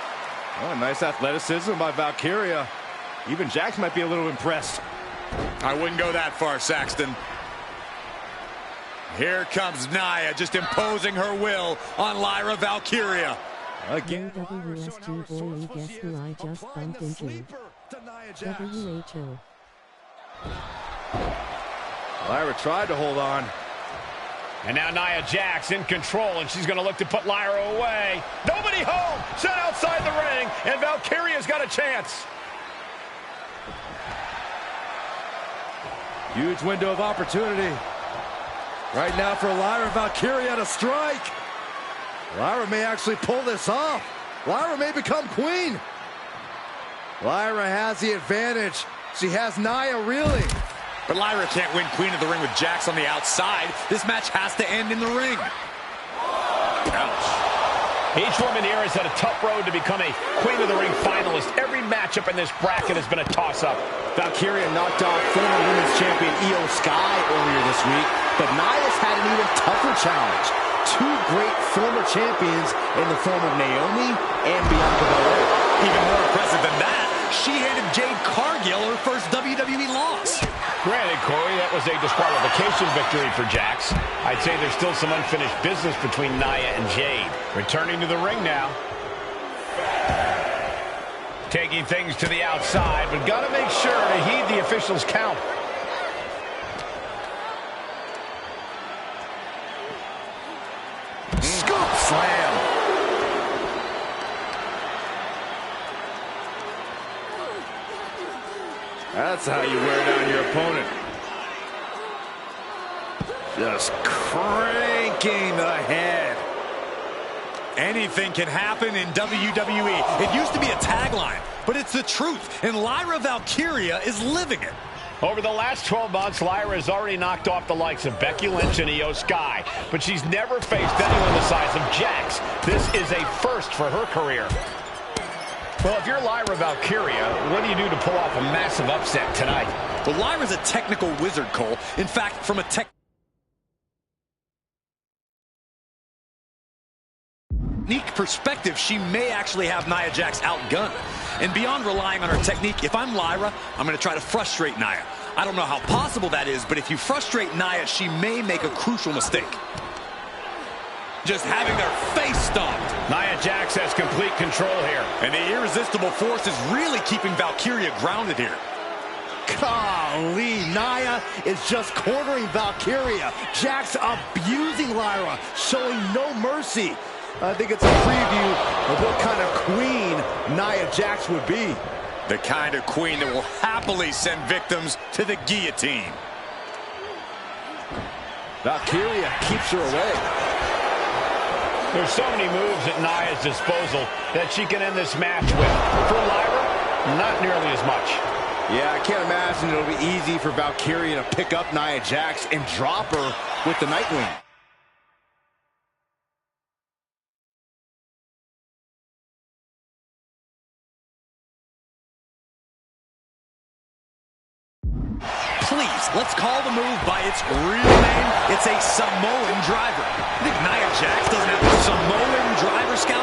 Oh, nice athleticism by Valkyria. Even Jax might be a little impressed. I wouldn't go that far, Saxton. Here comes Nia, just imposing her will on Lyra Valkyria. Again. WWSKiiiiiiiiii, guess who I just bumped into? WHO. Lyra tried to hold on. And now Nia Jax in control, and she's going to look to put Lyra away. Nobody home! Set outside the ring, and Valkyria's got a chance. Huge window of opportunity. Right now for Lyra Valkyria to strike. Lyra may actually pull this off. Lyra may become queen. Lyra has the advantage. She has Nia reeling. But Lyra can't win Queen of the Ring with Jax on the outside. This match has to end in the ring. Ouch. Each woman here has had a tough road to become a Queen of the Ring finalist. Every matchup in this bracket has been a toss-up. Valkyria knocked off former women's champion Io Sky earlier this week, but Nia's had an even tougher challenge. Two great former champions in the form of Naomi and Bianca Belair. Even more impressive than that, she handed Jade Cargill her first WWE loss. Granted, Corey, that was a disqualification victory for Jax. I'd say there's still some unfinished business between Nia and Jade. Returning to the ring now. Taking things to the outside, but got to make sure to heed the officials' count. Scoop slam. That's how you wear down your opponent. Just cranking the head. Anything can happen in WWE. It used to be a tagline, but it's the truth, and Lyra Valkyria is living it. Over the last 12 months, Lyra has already knocked off the likes of Becky Lynch and Io Sky, but she's never faced anyone the size of Jax. This is a first for her career. Well, if you're Lyra Valkyria, what do you do to pull off a massive upset tonight? Well, Lyra's a technical wizard, Cole. In fact, from a technique perspective, she may actually have Nia Jax outgunned. And beyond relying on her technique, if I'm Lyra, I'm going to try to frustrate Nia. I don't know how possible that is, but if you frustrate Nia, she may make a crucial mistake. Just having their face stomped. Nia Jax has complete control here. And the irresistible force is really keeping Valkyria grounded here. Golly, Nia is just cornering Valkyria. Jax abusing Lyra, showing no mercy. I think it's a preview of what kind of queen Nia Jax would be. The kind of queen that will happily send victims to the guillotine. Valkyria keeps her away. There's so many moves at Nia's disposal that she can end this match with. For Lyra, not nearly as much. Yeah, I can't imagine it'll be easy for Valkyria to pick up Nia Jax and drop her with the Nightwing. Please, let's call the move by its real name. It's a Samoan driver. You think Nia Jax doesn't have a Samoan driver, Scout?